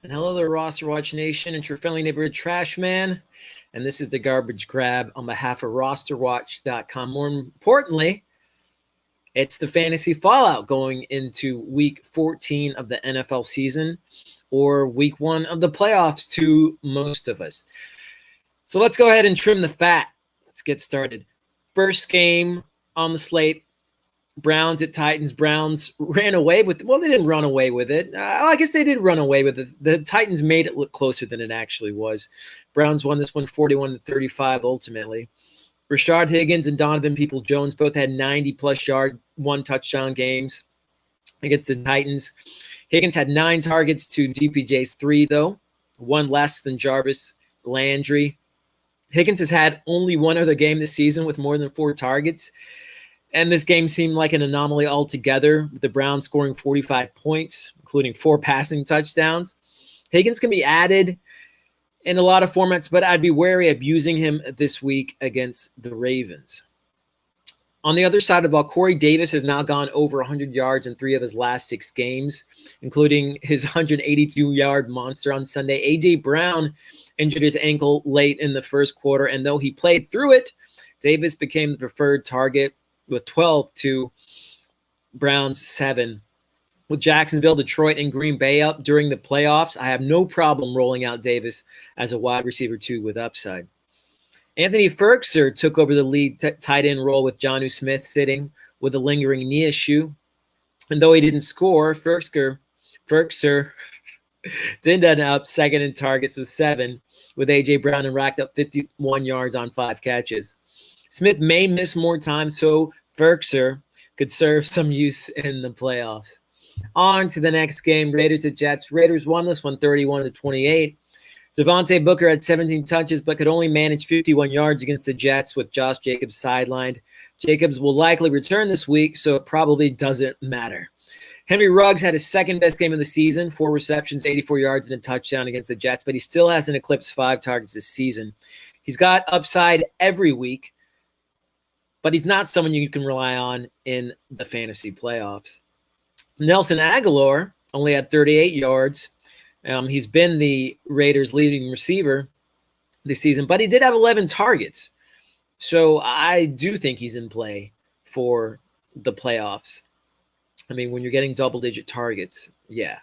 And hello there, RosterWatch Nation. It's your friendly neighborhood trash man. And this is the garbage grab on behalf of RosterWatch.com. More importantly, it's the fantasy fallout going into week 14 of the NFL season, or week 1 of the playoffs to most of us. So let's go ahead and trim the fat. Let's get started. First game on the slate, Browns at Titans. Browns ran away with it. Well, they didn't run away with it. I guess they did run away with it. The Titans made it look closer than it actually was. Browns won this one 41-35 ultimately. Rashard Higgins and Donovan Peoples-Jones both had 90-plus yard, 1-touchdown games against the Titans. Higgins had 9 targets to DPJ's 3, though, 1 less than Jarvis Landry. Higgins has had only one other game this season with more than 4 targets. And this game seemed like an anomaly altogether, with the Browns scoring 45 points, including 4 passing touchdowns. Higgins can be added in a lot of formats, but I'd be wary of using him this week against the Ravens. On the other side of the ball, Corey Davis has now gone over 100 yards in 3 of his last 6 games, including his 182-yard monster on Sunday. A.J. Brown injured his ankle late in the first quarter, and though he played through it, Davis became the preferred target with 12 to Browns 7. With Jacksonville, Detroit, and Green Bay up during the playoffs, I have no problem rolling out Davis as a wide receiver 2 with upside. Anthony Firkser took over the lead tight end role with Jonnu Smith sitting with a lingering knee issue. And though he didn't score, Firkser did end up second in targets with 7, with A.J. Brown and racked up 51 yards on 5 catches. Smith may miss more time, so Firkser could serve some use in the playoffs. On to the next game, Raiders at Jets. Raiders won this one 31-28. Devontae Booker had 17 touches but could only manage 51 yards against the Jets with Josh Jacobs sidelined. Jacobs will likely return this week, so it probably doesn't matter. Henry Ruggs had his second-best game of the season, 4 receptions, 84 yards, and a touchdown against the Jets, but he still hasn't eclipsed 5 targets this season. He's got upside every week, but he's not someone you can rely on in the fantasy playoffs. Nelson Aguilar only had 38 yards. He's been the Raiders' leading receiver this season, but he did have 11 targets. So I do think he's in play for the playoffs. I mean, when you're getting double-digit targets, yeah.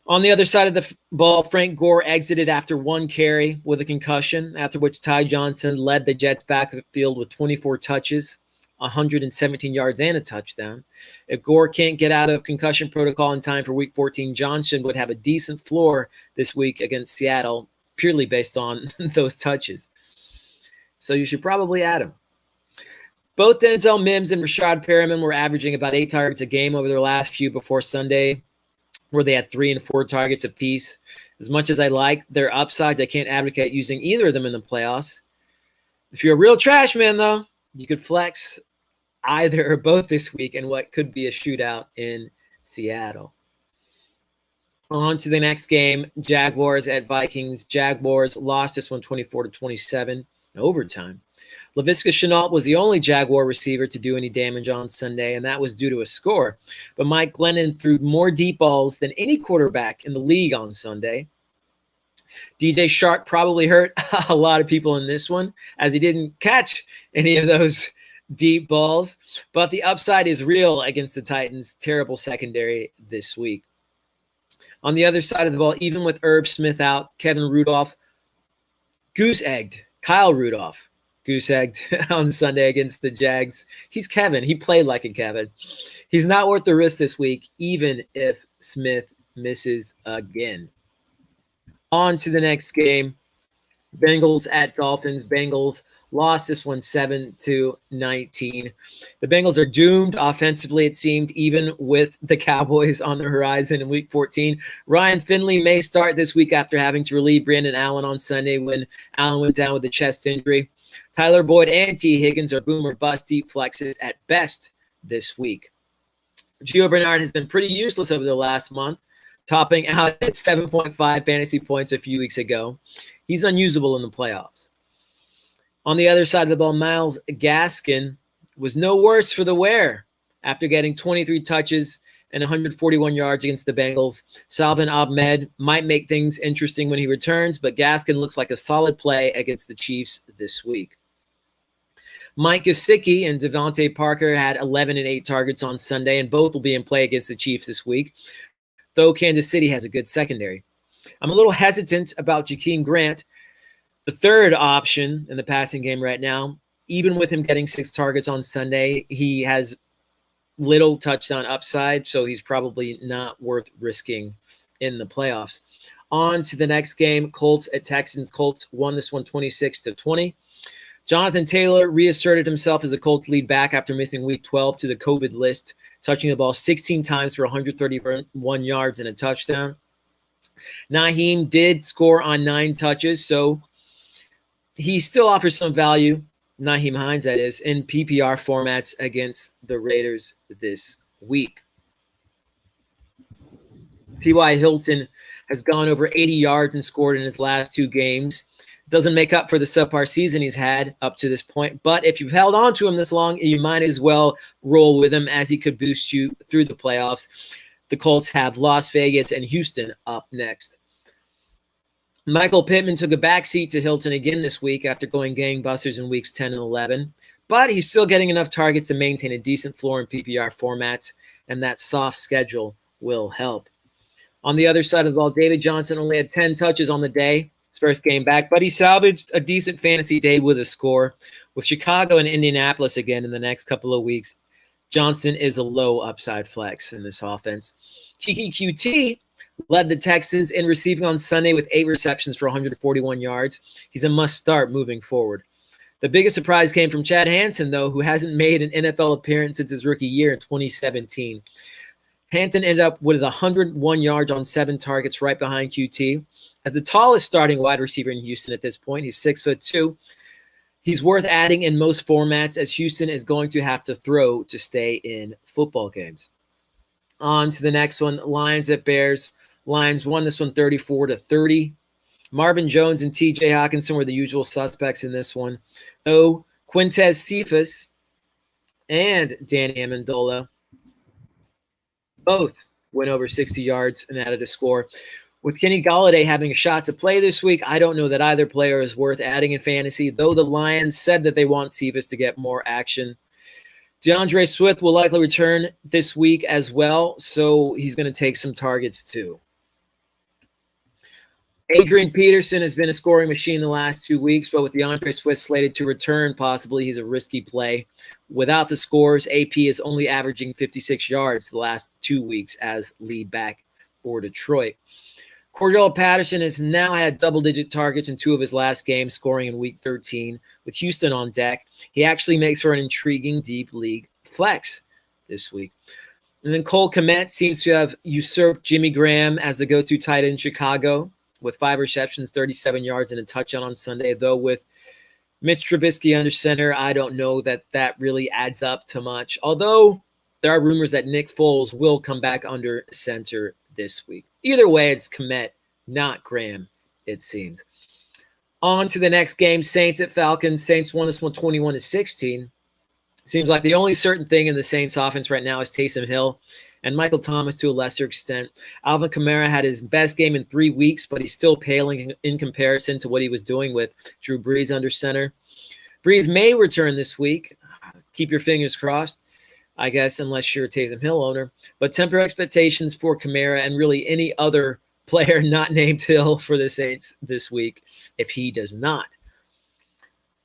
On the other side of the ball, Frank Gore exited after 1 carry with a concussion, after which Ty Johnson led the Jets backfield with 24 touches, 117 yards, and a touchdown. If Gore can't get out of concussion protocol in time for Week 14, Johnson would have a decent floor this week against Seattle, purely based on those touches. So you should probably add him. Both Denzel Mims and Rashad Perriman were averaging about 8 targets a game over their last few before Sunday, where they had 3 and 4 targets apiece. As much as I like their upsides, I can't advocate using either of them in the playoffs. If you're a real trash man, though, you could flex either or both this week in what could be a shootout in Seattle. On to the next game, Jaguars at Vikings. Jaguars lost this one 24-27 in overtime. Laviska Shenault was the only Jaguar receiver to do any damage on Sunday, and that was due to a score. But Mike Glennon threw more deep balls than any quarterback in the league on Sunday. DJ Shark probably hurt a lot of people in this one, as he didn't catch any of those deep balls. But the upside is real against the Titans' terrible secondary this week. On the other side of the ball, even with Irv Smith out, Kevin Rudolph goose-egged. Kyle Rudolph goose-egged on Sunday against the Jags. He's Kevin. He played like a Kevin. He's not worth the risk this week, even if Smith misses again. On to the next game, Bengals at Dolphins. Bengals lost this one 7-19. The Bengals are doomed offensively, it seemed, even with the Cowboys on the horizon in Week 14. Ryan Finley may start this week after having to relieve Brandon Allen on Sunday when Allen went down with a chest injury. Tyler Boyd and T. Higgins are boom or bust deep flexes at best this week. Gio Bernard has been pretty useless over the last month, topping out at 7.5 fantasy points a few weeks ago. He's unusable in the playoffs. On the other side of the ball, Myles Gaskin was no worse for the wear after getting 23 touches and 141 yards against the Bengals. Salvin Ahmed might make things interesting when he returns, but Gaskin looks like a solid play against the Chiefs this week. Mike Gesicki and Devontae Parker had 11 and 8 targets on Sunday, and both will be in play against the Chiefs this week, though Kansas City has a good secondary. I'm a little hesitant about Jakeem Grant, the third option in the passing game right now. Even with him getting 6 targets on Sunday, he has little touchdown upside, so he's probably not worth risking in the playoffs. On to the next game, Colts at Texans. Colts won this one 26-20. Jonathan Taylor reasserted himself as a Colts lead back after missing week 12 to the COVID list, touching the ball 16 times for 131 yards and a touchdown. Naheem did score on 9 touches, so he still offers some value, Naheem Hines that is, in PPR formats against the Raiders this week. T.Y. Hilton has gone over 80 yards and scored in his last 2 games. Doesn't make up for the subpar season he's had up to this point, but if you've held on to him this long, you might as well roll with him, as he could boost you through the playoffs. The Colts have Las Vegas and Houston up next. Michael Pittman took a backseat to Hilton again this week after going gangbusters in weeks 10 and 11, but he's still getting enough targets to maintain a decent floor in PPR formats, and that soft schedule will help. On the other side of the ball, David Johnson only had 10 touches on the day, his first game back, but he salvaged a decent fantasy day with a score. With Chicago and Indianapolis again in the next couple of weeks, Johnson is a low upside flex in this offense. Kiki QT led the Texans in receiving on Sunday with 8 receptions for 141 yards. He's a must-start moving forward. The biggest surprise came from Chad Hansen, though, who hasn't made an NFL appearance since his rookie year in 2017. Hansen ended up with 101 yards on 7 targets, right behind QT. As the tallest starting wide receiver in Houston at this point, he's 6'2". He's worth adding in most formats, as Houston is going to have to throw to stay in football games. On to the next one, Lions at Bears. Lions won this one 34-30. Marvin Jones and TJ Hawkinson were the usual suspects in this one, though Quintez Cephas and Danny Amendola both went over 60 yards and added a score. With Kenny Golladay having a shot to play this week, I don't know that either player is worth adding in fantasy, though the Lions said that they want Cephas to get more action. DeAndre Swift will likely return this week as well, so he's going to take some targets too. Adrian Peterson has been a scoring machine the last 2 weeks, but with DeAndre Swift slated to return, possibly he's a risky play. Without the scores, AP is only averaging 56 yards the last 2 weeks as lead back for Detroit. Cordell Patterson has now had double-digit targets in 2 of his last games, scoring in Week 13. With Houston on deck, he actually makes for an intriguing deep league flex this week. And then Cole Kmet seems to have usurped Jimmy Graham as the go-to tight end in Chicago, with 5 receptions, 37 yards, and a touchdown on Sunday. Though with Mitch Trubisky under center, I don't know that that really adds up to much. Although there are rumors that Nick Foles will come back under center this week. Either way, it's Kmet, not Graham, it seems. On to the next game, Saints at Falcons. Saints won this one 21-16. Seems like the only certain thing in the Saints offense right now is Taysom Hill and Michael Thomas to a lesser extent. Alvin Kamara had his best game in 3 weeks, but he's still paling in comparison to what he was doing with Drew Brees under center. Brees may return this week. Keep your fingers crossed, I guess, unless you're a Taysom Hill owner. But temper expectations for Kamara and really any other player not named Hill for the Saints this week if he does not.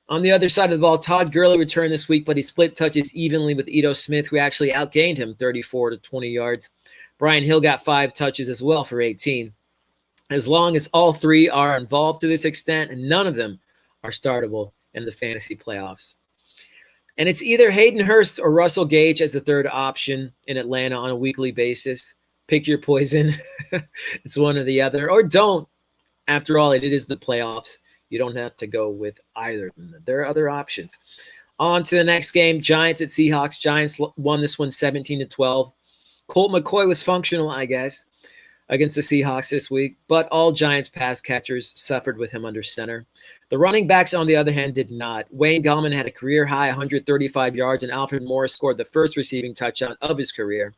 On the other side of the ball, Todd Gurley returned this week, but he split touches evenly with Ito Smith, who actually outgained him 34-20 yards. Brian Hill got 5 touches as well for 18. As long as all 3 are involved to this extent, and none of them are startable in the fantasy playoffs. And it's either Hayden Hurst or Russell Gage as the third option in Atlanta on a weekly basis. Pick your poison. It's one or the other. Or don't. After all, it is the playoffs. You don't have to go with either of them. There are other options. On to the next game, Giants at Seahawks. Giants won this one 17-12. Colt McCoy was functional, I guess, against the Seahawks this week, but all Giants pass catchers suffered with him under center. The running backs, on the other hand, did not. Wayne Gallman had a career-high 135 yards, and Alfred Morris scored the first receiving touchdown of his career.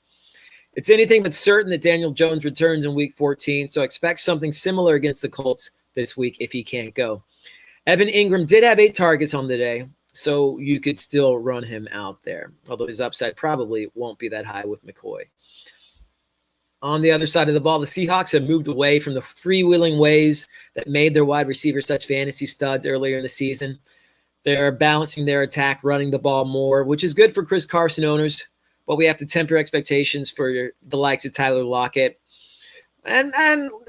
It's anything but certain that Daniel Jones returns in Week 14, so expect something similar against the Colts this week if he can't go. Evan Ingram did have 8 targets on the day, so you could still run him out there, although his upside probably won't be that high with McCoy. On the other side of the ball, the Seahawks have moved away from the freewheeling ways that made their wide receivers such fantasy studs earlier in the season. They're balancing their attack, running the ball more, which is good for Chris Carson owners, but we have to temper expectations for the likes of Tyler Lockett and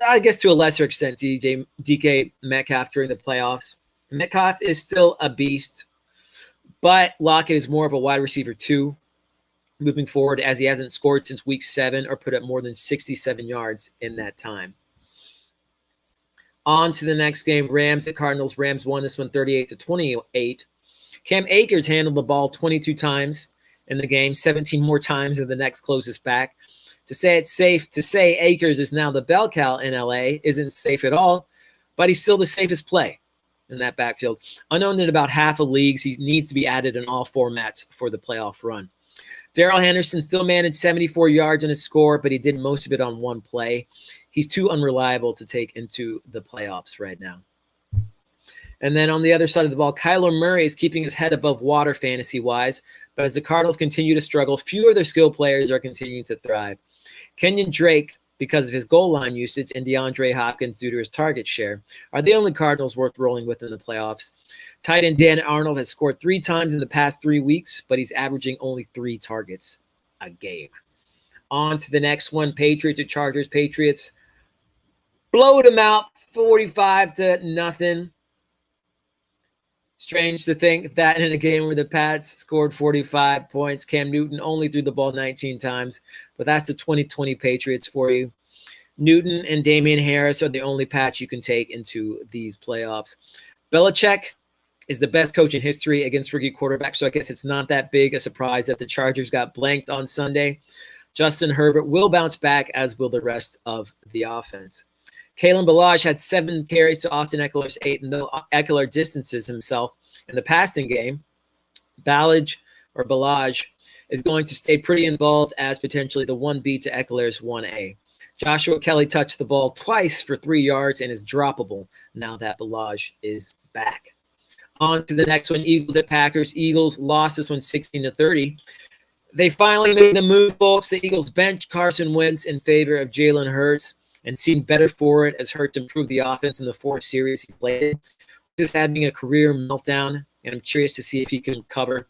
I guess to a lesser extent DK Metcalf during the playoffs. Metcalf is still a beast, but Lockett is more of a wide receiver 2 moving forward, as he hasn't scored since Week 7 or put up more than 67 yards in that time. On to the next game, Rams at Cardinals. Rams won this one 38-28. Cam Akers handled the ball 22 times in the game, 17 more times than the next closest back. To say it's safe to say Akers is now the bell cow in LA isn't safe at all, but he's still the safest play in that backfield. Unknown in about half of leagues, he needs to be added in all formats for the playoff run. Darrell Henderson still managed 74 yards on his score, but he did most of it on one play. He's too unreliable to take into the playoffs right now. And then on the other side of the ball, Kylo Murray is keeping his head above water fantasy-wise, but as the Cardinals continue to struggle, fewer of their skill players are continuing to thrive. Kenyon Drake, because of his goal line usage, and DeAndre Hopkins due to his target share, are the only Cardinals worth rolling with in the playoffs. Tight end Dan Arnold has scored 3 times in the past 3 weeks, but he's averaging only 3 targets a game. On to the next one, Patriots at Chargers. Patriots blowed them out 45-0. Strange to think that in a game where the Pats scored 45 points, Cam Newton only threw the ball 19 times, but that's the 2020 Patriots for you. Newton and Damian Harris are the only Pats you can take into these playoffs. Belichick is the best coach in history against rookie quarterbacks, so I guess it's not that big a surprise that the Chargers got blanked on Sunday. Justin Herbert will bounce back, as will the rest of the offense. Kalen Ballage had 7 carries to Austin Eckler's 8, and though Eckler distances himself in the passing game, Ballage is going to stay pretty involved as potentially the 1B to Eckler's 1A. Joshua Kelly touched the ball twice for 3 yards and is droppable now that Ballage is back. On to the next one, Eagles at Packers. Eagles lost this one 16-30. They finally made the move, folks. The Eagles bench Carson Wentz in favor of Jalen Hurts and seemed better for it as Hurts improved the offense in the 4 series he played. Just having a career meltdown, and I'm curious to see if he can cover.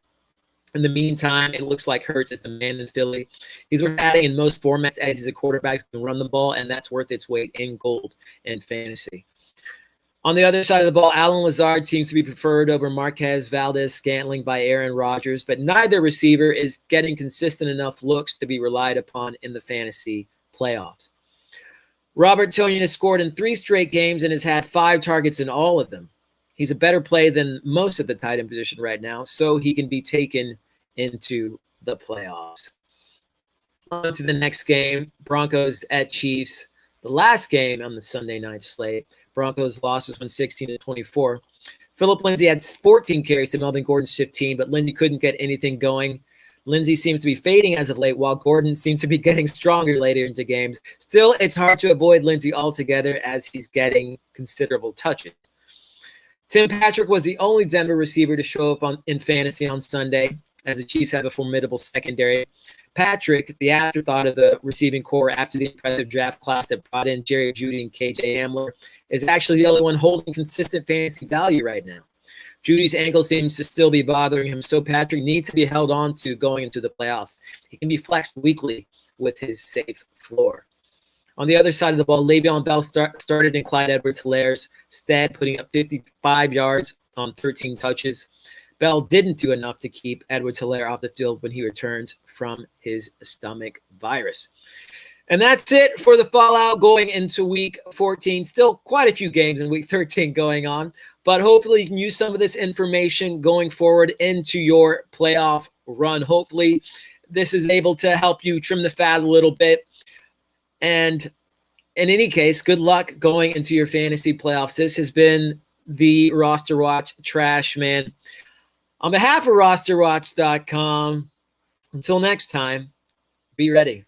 In the meantime, it looks like Hurts is the man in Philly. He's worth adding in most formats as he's a quarterback who can run the ball, and that's worth its weight in gold in fantasy. On the other side of the ball, Allen Lazard seems to be preferred over Marquez Valdez-Scantling by Aaron Rodgers, but neither receiver is getting consistent enough looks to be relied upon in the fantasy playoffs. Robert Tonyan has scored in 3 straight games and has had 5 targets in all of them. He's a better play than most of the tight end position right now, so he can be taken into the playoffs. On to the next game, Broncos at Chiefs. The last game on the Sunday night slate, Broncos lost this one 16-24. Phillip Lindsay had 14 carries to Melvin Gordon's 15, but Lindsay couldn't get anything going. Lindsay seems to be fading as of late, while Gordon seems to be getting stronger later into games. Still, it's hard to avoid Lindsay altogether as he's getting considerable touches. Tim Patrick was the only Denver receiver to show up in fantasy on Sunday, as the Chiefs have a formidable secondary. Patrick, the afterthought of the receiving core after the impressive draft class that brought in Jerry Jeudy and KJ Hamler, is actually the only one holding consistent fantasy value right now. Judy's ankle seems to still be bothering him, so Patrick needs to be held on to going into the playoffs. He can be flexed weekly with his safe floor. On the other side of the ball, Le'Veon Bell started in Clyde Edwards-Hilaire's stead, putting up 55 yards on 13 touches. Bell didn't do enough to keep Edwards-Hilaire off the field when he returns from his stomach virus. And that's it for the fallout going into Week 14. Still quite a few games in Week 13 going on, but hopefully you can use some of this information going forward into your playoff run. Hopefully this is able to help you trim the fat a little bit. And in any case, good luck going into your fantasy playoffs. This has been the Roster Watch Trash Man. On behalf of RosterWatch.com, until next time, be ready.